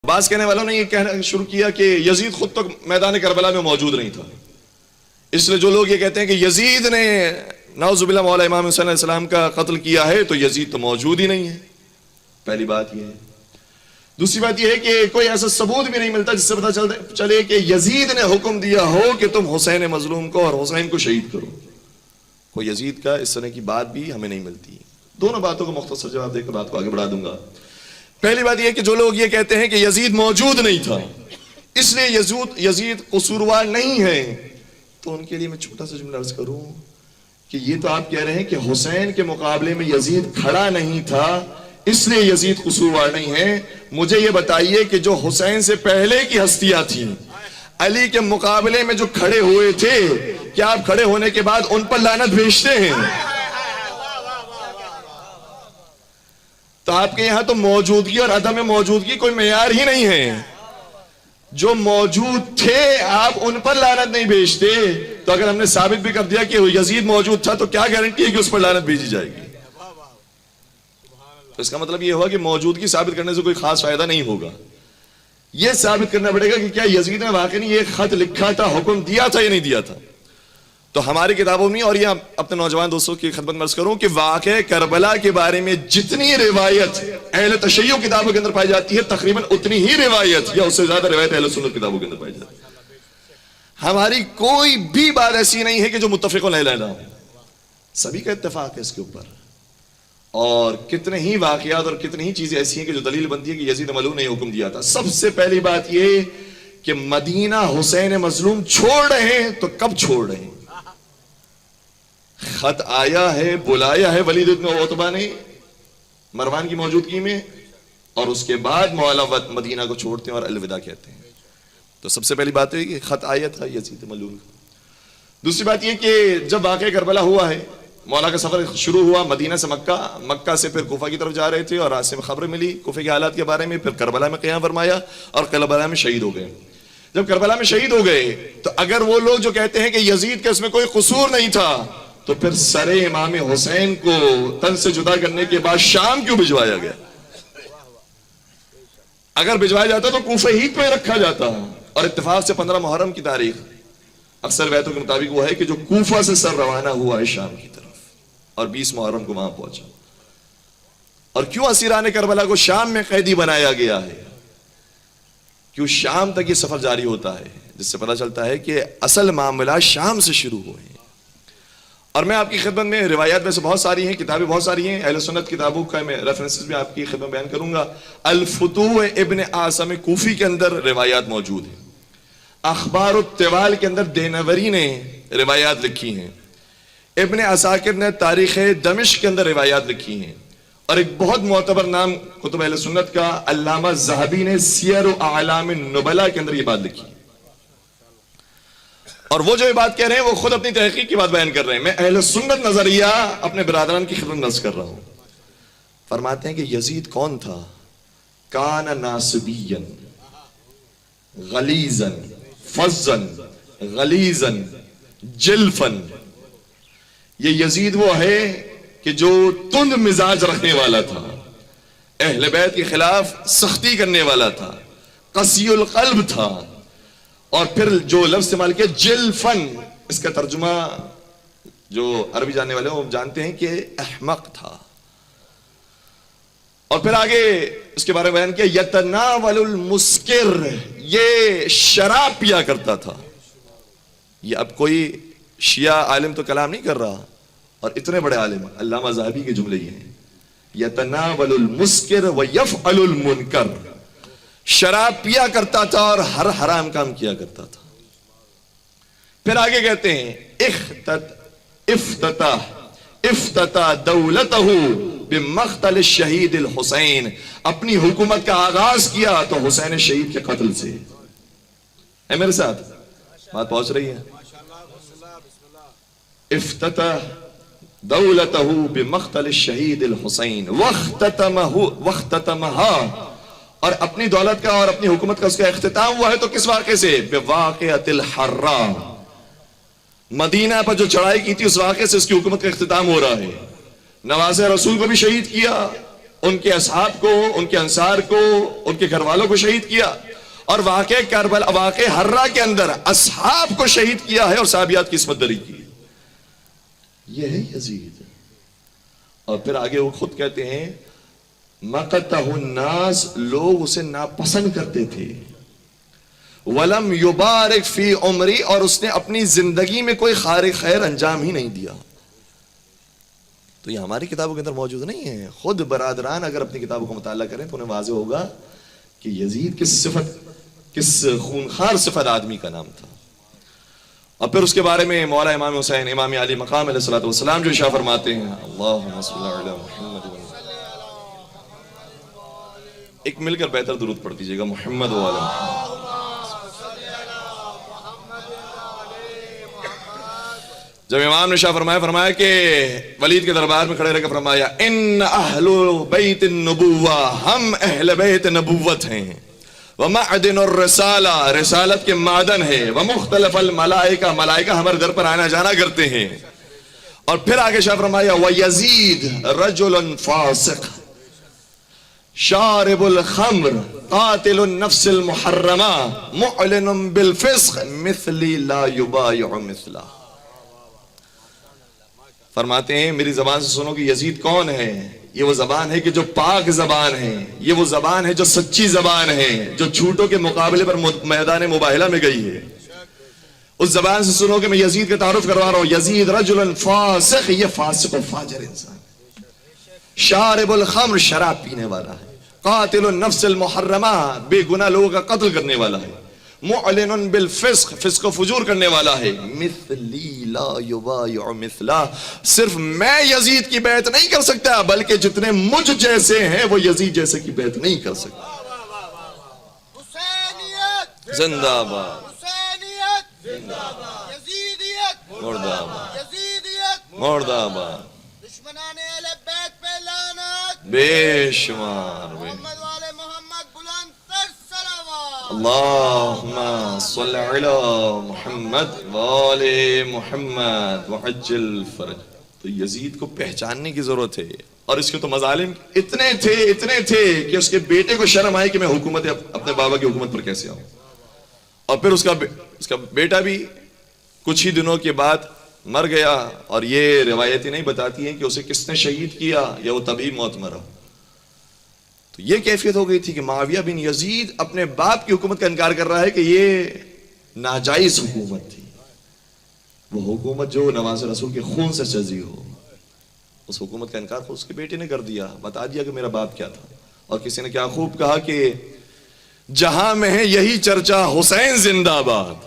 بعض کہنے والوں نے یہ کہنا شروع کیا کہ یزید خود تو میدان کربلا میں موجود نہیں تھا، اس لیے جو لوگ یہ کہتے ہیں کہ یزید نے نعوذ باللہ مولا امام حسین علیہ السلام کا قتل کیا ہے تو یزید تو موجود ہی نہیں ہے. پہلی بات یہ ہے. دوسری بات یہ ہے کہ کوئی ایسا ثبوت بھی نہیں ملتا جس سے پتہ چلے کہ یزید نے حکم دیا ہو کہ تم حسین مظلوم کو اور حسین کو شہید کرو. کوئی یزید کا اس طرح کی بات بھی ہمیں نہیں ملتی. دونوں باتوں کو مختصر جواب دے کر بات کو آگے بڑھا دوں گا. پہلی بات یہ کہ جو لوگ یہ کہتے ہیں کہ یزید موجود نہیں تھا اس لیے یزید قصوروار نہیں ہے، تو ان کے لیے میں چھوٹا سا جملہ عرض کروں کہ یہ تو آپ کہہ رہے ہیں کہ حسین کے مقابلے میں یزید کھڑا نہیں تھا اس لیے یزید قصوروار نہیں ہے. مجھے یہ بتائیے کہ جو حسین سے پہلے کی ہستیاں تھیں علی کے مقابلے میں جو کھڑے ہوئے تھے، کیا آپ کھڑے ہونے کے بعد ان پر لعنت بھیجتے ہیں؟ تو آپ کے یہاں تو موجودگی اور عدم موجودگی کوئی معیار ہی نہیں ہے. جو موجود تھے آپ ان پر لعنت نہیں بھیجتے. تو اگر ہم نے ثابت بھی کر دیا کہ یزید موجود تھا تو کیا گارنٹی ہے کہ اس پر لعنت بھیجی جائے گی؟ تو اس کا مطلب یہ ہوا کہ موجودگی ثابت کرنے سے کوئی خاص فائدہ نہیں ہوگا. یہ ثابت کرنا پڑے گا کہ کیا یزید نے واقعی یہ خط لکھا تھا، حکم دیا تھا یا نہیں دیا تھا. تو ہماری کتابوں میں، اور یہ اپنے نوجوان دوستوں کی خدمت میں عرض کروں کہ واقعہ کربلا کے بارے میں جتنی روایت اہل تشیع کتابوں کے اندر پائی جاتی ہے تقریباً اتنی ہی روایت یا اس سے زیادہ روایت اہل سنت کتابوں کے اندر پائی جاتی ہے. ہماری کوئی بھی بات ایسی نہیں ہے کہ جو متفق علیہ نہ ہو. سبھی کا اتفاق ہے اس کے اوپر. اور کتنے ہی واقعات اور کتنی ہی چیزیں ایسی ہیں کہ جو دلیل بنتی ہے کہ یزید ملعون نے حکم دیا تھا. سب سے پہلی بات یہ کہ مدینہ حسین مظلوم چھوڑ رہے ہیں تو کب چھوڑ رہے ہیں؟ خط آیا ہے، بلایا ہے ولید بن عتبہ نے مروان کی موجودگی میں، اور اس کے بعد مولا مدینہ کو چھوڑتے ہیں اور الوداع کہتے ہیں. تو سب سے پہلی بات ہے کہ خط آیا تھا یزید ملعون کا. دوسری بات یہ کہ جب واقعہ کربلا ہوا ہے، مولا کا سفر شروع ہوا مدینہ سے مکہ سے پھر کوفہ کی طرف جا رہے تھے اور راستے میں خبر ملی کوفہ کے حالات کے بارے میں. پھر کربلا میں قیام فرمایا اور کربلا میں شہید ہو گئے. جب کربلا میں شہید ہو گئے تو اگر وہ لوگ جو کہتے ہیں کہ یزید کا اس میں کوئی قصور نہیں تھا تو پھر سر امام حسین کو تن سے جدا کرنے کے بعد شام کیوں بھجوایا گیا؟ اگر بھجوایا جاتا تو کوفہ ہی پہ رکھا جاتا. اور اتفاق سے 15 محرم کی تاریخ اکثر روایتوں کے مطابق وہ ہے کہ جو کوفہ سے سر روانہ ہوا ہے شام کی طرف اور 20 محرم کو وہاں پہنچا. اور کیوں اسیران کربلا کو شام میں قیدی بنایا گیا ہے؟ کیوں شام تک یہ سفر جاری ہوتا ہے، جس سے پتہ چلتا ہے کہ اصل معاملہ شام سے شروع ہوئے ہیں. اور میں آپ کی خدمت میں روایات میں سے بہت ساری ہیں، کتابیں بہت ساری ہیں، اہل سنت کتابوں کا میں ریفرنسز بھی آپ کی خدمت بیان کروں گا. الفتوح ابن عاصم کوفی کے اندر روایات موجود ہیں. اخبار الطوال کے اندر دینوری نے روایات لکھی ہیں. ابن عساکر نے تاریخ دمشق کے اندر روایات لکھی ہیں. اور ایک بہت معتبر نام کتب اہل سنت کا علامہ ذہبی نے سیر و اعلام النبلاء کے اندر یہ بات لکھی. اور وہ جو یہ بات کہہ رہے ہیں وہ خود اپنی تحقیق کی بات بیان کر رہے ہیں. میں اہل سنت نظریہ اپنے برادران کی خدمت نظر کر رہا ہوں. فرماتے ہیں کہ یزید کون تھا؟ کان ناصبیا غلیظا فظا غلیظا جلفا. یہ یزید وہ ہے کہ جو تند مزاج رکھنے والا تھا، اہل بیت کے خلاف سختی کرنے والا تھا، قسی القلب تھا. اور پھر جو لفظ استعمال کیا جلفن، اس کا ترجمہ جو عربی جاننے والے وہ جانتے ہیں کہ احمق تھا. اور پھر آگے اس کے بارے میں بیان کیا یتناول المسکر، یہ شراب پیا کرتا تھا. یہ اب کوئی شیعہ عالم تو کلام نہیں کر رہا، اور اتنے بڑے عالم علامہ ذہبی کے جملے یہ ہیں یتناول المسکر ویفعل المنکر. شراب پیا کرتا تھا اور ہر حرام کام کیا کرتا تھا. پھر آگے کہتے ہیں افتتح دولتہ بمقتل الشہید الحسین. اپنی حکومت کا آغاز کیا تو حسین شہید کے قتل سے. ہے میرے ساتھ بات پہنچ رہی ہے؟ افتتح دولتہ بمقتل الشہید الحسین واختتمها، اور اپنی دولت کا اور اپنی حکومت کا اس کا اختتام ہوا ہے تو کس واقعے سے؟ بواقعۃ الحراء. مدینہ پر جو چڑھائی کی تھی اس واقعے سے اس کی حکومت کا اختتام ہو رہا ہے. نواز رسول کو بھی شہید کیا ان کے اصحاب کو، ان کے انصار کو، ان کے گھر والوں کو شہید کیا، اور واقع کربلا، واقع ہررا کے اندر اصحاب کو شہید کیا ہے اور صحابیات کی عصمت دری کی. یہ ہے یزید. اور پھر آگے وہ خود کہتے ہیں مقتہ الناس، لوگ اسے ناپسند کرتے تھے. ولم یبارک فی عمری، اور اس نے اپنی زندگی میں کوئی خیر انجام ہی نہیں دیا. تو یہ ہماری کتابوں کے اندر موجود نہیں ہے. خود برادران اگر اپنی کتابوں کا مطالعہ کریں تو انہیں واضح ہوگا کہ یزید کس خونخوار صفت آدمی کا نام تھا. اور پھر اس کے بارے میں مولا امام حسین امام علی مقام علیہ الصلوۃ والسلام جو ارشاد فرماتے ہیں، اللہم صل علی محمد، ایک مل کر بہتر درود پڑھ دیجیے گا، محمد و علی محمد. جب امام نے شاہ فرمایا کہ ولید کے دربار میں کھڑے رہ کے فرمایا ان اہل بیت النبوہ، ہم اہل بیت نبوت ہیں، ومعدن الرسالہ، رسالت کے معدن ہے، ومختلف الملائکہ، ملائکہ ہمارے در پر آنا جانا کرتے ہیں. اور پھر آگے شاہ فرمایا ویزید رجل فاسق شارب الخمر قاتل النفس المحرمہ معلن بالفسق مثلی لا یبایع مثلہ. فرماتے ہیں میری زبان سے سنو کہ یزید کون ہے. یہ وہ زبان ہے کہ جو پاک زبان ہے، یہ وہ زبان ہے جو سچی زبان ہے، جو جھوٹوں کے مقابلے پر میدان مباہلہ میں گئی ہے. اس زبان سے سنو کہ میں یزید کا تعارف کروا رہا ہوں. یزید رجل فاسق، یہ فاسق و فاجر انسان. شارب الخمر، شراب پینے والا ہے. قاتل النفس المحرمہ، بے گناہ لوگوں کا قتل کرنے والا ہے. معلن بالفسق، فسق و فجور کرنے والا ہے. مثلی لا یبایع مثلہ، صرف میں یزید کی بیعت نہیں کر سکتا بلکہ جتنے مجھ جیسے ہیں وہ یزید جیسے کی بیعت نہیں کر سکتے. حسینیت زندہ باد، حسینیت زندہ باد، یزیدیت مردہ آباد، یزیدیت مردہ آباد. دشمنان اہل بیت پہ لعنت، بے شمار محمد والے محمد بلند تر صلوات. اللہم صل علی محمد وآل محمد وعجل فرج. تو یزید کو پہچاننے کی ضرورت ہے. اور اس کے تو مظالم اتنے تھے کہ اس کے بیٹے کو شرم آئی کہ میں حکومت اپنے بابا کی حکومت پر کیسے آؤں. اور پھر اس کا بیٹا بھی کچھ ہی دنوں کے بعد مر گیا. اور یہ روایتیں نہیں بتاتی ہیں کہ اسے کس نے شہید کیا یا وہ تبھی موت مرا. تو یہ کیفیت ہو گئی تھی کہ معاویہ بن یزید اپنے باپ کی حکومت کا انکار کر رہا ہے کہ یہ ناجائز حکومت تھی. وہ حکومت جو نواز رسول کے خون سے سجی ہو، اس حکومت کا انکار خود اس کے بیٹے نے کر دیا. بتا دیا کہ میرا باپ کیا تھا. اور کسی نے کیا خوب کہا کہ جہاں میں ہے یہی چرچا حسین زندہ باد،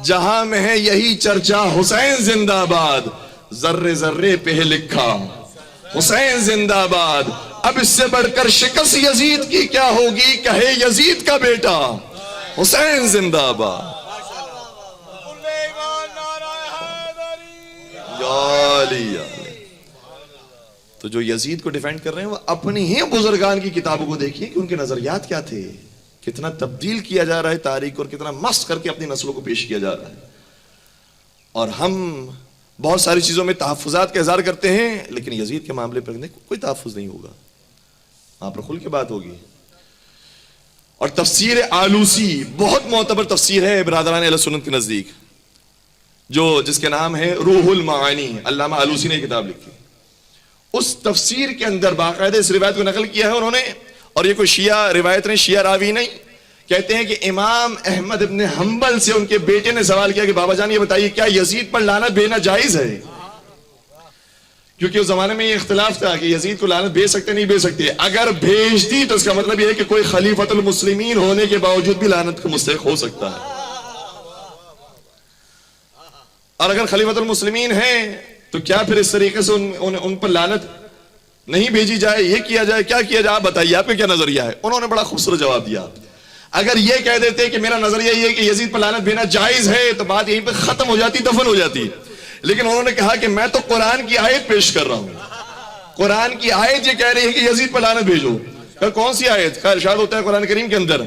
جہاں میں ہے یہی چرچا حسین زندہ باد، ذرے ذرے پہ لکھا حسین زندہ باد. اب اس سے بڑھ کر شکست یزید کی کیا ہوگی، کہے یزید کا بیٹا حسین زندہ باد. تو جو یزید کو ڈیفینڈ کر رہے ہیں وہ اپنی ہی بزرگان کی کتابوں کو دیکھیے کہ ان کے نظریات کیا تھے. کتنا تبدیل کیا جا رہا ہے تاریخ اور کتنا مست کر کے اپنی نسلوں کو پیش کیا جا رہا ہے. اور ہم بہت ساری چیزوں میں تحفظات کا اظہار کرتے ہیں لیکن یزید کے معاملے پر کوئی تحفظ نہیں ہوگا. وہاں پر کھل کے بات ہوگی. اور تفسیر آلوسی بہت معتبر تفسیر ہے برادران اہل سنت کے نزدیک، جس کے نام ہے روح المعانی. علامہ آلوسی نے کتاب لکھی. اس تفسیر کے اندر باقاعدہ اس روایت کو نقل کیا ہے انہوں نے. اور یہ کوئی شیعہ روایت نہیں، شیعہ راوی نہیں. کہتے ہیں کہ امام احمد ابن حنبل سے ان کے بیٹے نے سوال کیا کہ بابا جان یہ بتائیے کیا یزید پر لعنت بھیجنا جائز ہے؟ کیونکہ اس زمانے میں یہ اختلاف تھا کہ یزید کو لعنت بھیج سکتے نہیں بھیج سکتے. اگر بھیج دی تو اس کا مطلب یہ ہے کہ کوئی خلیفۃ المسلمین ہونے کے باوجود بھی لعنت کا مستحق ہو سکتا ہے. اور اگر خلیفۃ المسلمین ہیں تو کیا پھر اس طریقے سے ان پر لعنت نہیں بھیجی جائے، یہ کیا جائے، کیا کیا جائے؟ آپ بتائیے آپ کا کیا نظریہ ہے. انہوں نے بڑا خوبصورت جواب دیا. اگر یہ کہہ دیتے کہ میرا نظریہ یہ ہے کہ یزید پر لعنت بھیجنا جائز ہے تو بات یہیں پہ ختم ہو جاتی، دفن ہو جاتی. لیکن انہوں نے کہا کہ میں تو قرآن کی آیت پیش کر رہا ہوں. قرآن کی آیت یہ کہہ رہی ہے کہ یزید پر لعنت بھیجو. کون سی آیت کا ارشاد ہوتا ہے قرآن کریم کے اندر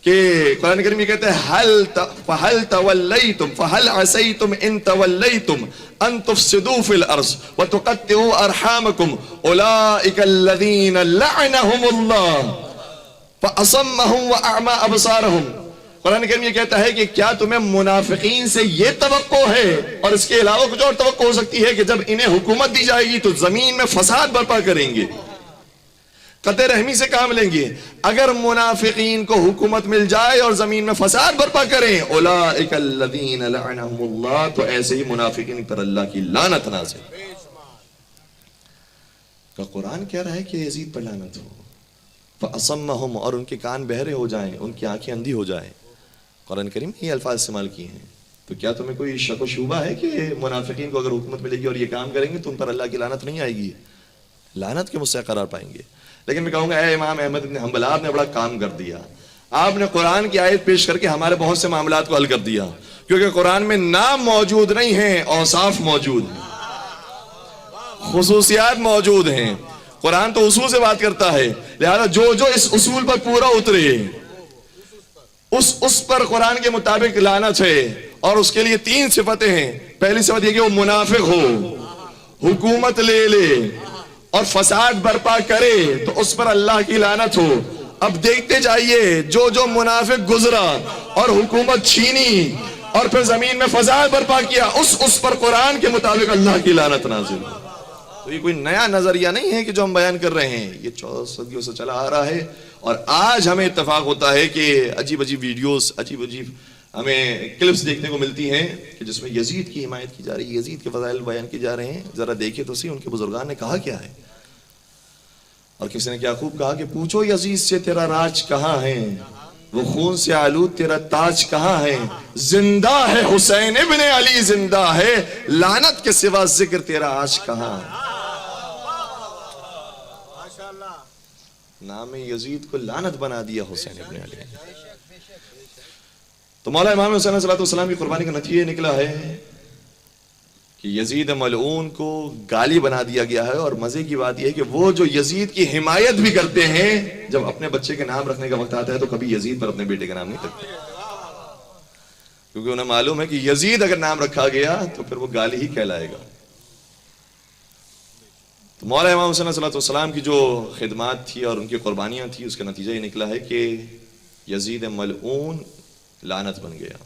کہ قرآن کریم یہ کہتے ہیں فَهَلْ تَوَلَّيْتُمْ فَهَلْ عَسَيْتُمْ إِن تَوَلَّيْتُمْ أَن تُفْسِدُوا فِي الْأَرْضِ وَتُقَطِّعُوا أَرْحَامَكُمْ أُولَٰئِكَ الَّذِينَ لَعَنَهُمُ اللَّهُ فَأَصَمَّهُمْ وَأَعْمَىٰ أَبْصَارَهُم۔ قرآن کریم یہ کہتا ہے کہ کیا تمہیں منافقین سے یہ توقع ہے اور اس کے علاوہ کچھ اور توقع ہو سکتی ہے کہ جب انہیں حکومت دی جائے گی تو زمین میں فساد برپا کریں گے، قطع رحمی سے کام لیں گے؟ اگر منافقین کو حکومت مل جائے اور زمین میں فساد برپا کریں، اولئک الذین لعنہم اللہ، تو ایسے ہی منافقین پر اللہ کی لعنت نازل۔ کہ قرآن کہہ رہا ہے کہ یزید پر لعنت ہو، فَأَصَمَّهُمْ، اور ان کے کان بہرے ہو جائیں، ان کی آنکھیں اندھی ہو جائیں۔ قرآن کریم نے یہ الفاظ استعمال کیے ہیں۔ تو کیا تمہیں کوئی شک و شبہ ہے کہ منافقین کو اگر حکومت ملے گی اور یہ کام کریں گے تو ان پر اللہ کی لعنت نہیں آئے گی؟ لعنت کے مستحق قرار پائیں گے۔ لیکن میں کہوں گا اے امام احمد بن حنبل، آپ نے بڑا کام کر دیا، آپ نے قرآن کی آیت پیش کر کے ہمارے بہت سے معاملات کو حل کر دیا، کیونکہ قرآن میں نام موجود نہیں ہیں، اوصاف موجود ہیں، خصوصیات موجود ہیں۔ قرآن تو اصول سے بات کرتا ہے، لہذا جو اس اصول پر پورا اترے اس پر قرآن کے مطابق لعنت ہے۔ اور اس کے لیے 3 صفتیں ہیں۔ پہلی صفت یہ کہ وہ منافق ہو، حکومت لے لے اور فساد برپا کرے تو اس پر اللہ کی لعنت ہو۔ اب دیکھتے جائیے، جو منافق گزرا اور حکومت چھینی اور پھر زمین میں فساد برپا کیا، اس پر قرآن کے مطابق اللہ کی لعنت نازل۔ تو یہ کوئی نیا نظریہ نہیں ہے کہ جو ہم بیان کر رہے ہیں، یہ 14 صدیوں سے چلا آ رہا ہے۔ اور آج ہمیں اتفاق ہوتا ہے کہ عجیب ویڈیوز، عجیب ہمیں کلپس دیکھنے کو ملتی ہیں کہ جس میں یزید کی حمایت کی جا رہی ہے، یزید کے فضائل بیان کی جا رہے ہیں۔ ذرا دیکھیں تو صحیح ان کے بزرگان نے کہا کیا ہے، اور کسی نے کیا خوب کہا کہ پوچھو یزید سے تیرا راج کہاں ہے، وہ خون سے آلود تیرا تاج کہاں ہے، زندہ ہے حسین ابن علی زندہ ہے، لعنت کے سوا ذکر تیرا آج کہاں ہے۔ نام یزید کو لعنت بنا دیا حسین ابن علی۔ تو مولا امام حسین علیہ السلام کی قربانی کا نتیجہ نکلا ہے کہ یزید ملعون کو گالی بنا دیا گیا ہے۔ اور مزے کی بات یہ ہے کہ وہ جو یزید کی حمایت بھی کرتے ہیں، جب اپنے بچے کے نام رکھنے کا وقت آتا ہے تو کبھی یزید پر اپنے بیٹے کا نام نہیں رکھتے، کیونکہ انہیں معلوم ہے کہ یزید اگر نام رکھا گیا تو پھر وہ گالی ہی کہلائے گا۔ تو مولا امام حسین علیہ السلام کی جو خدمات تھی اور ان کی قربانیاں تھی، اس کا نتیجہ یہ نکلا ہے کہ یزید ملعون لعنت بن گیا۔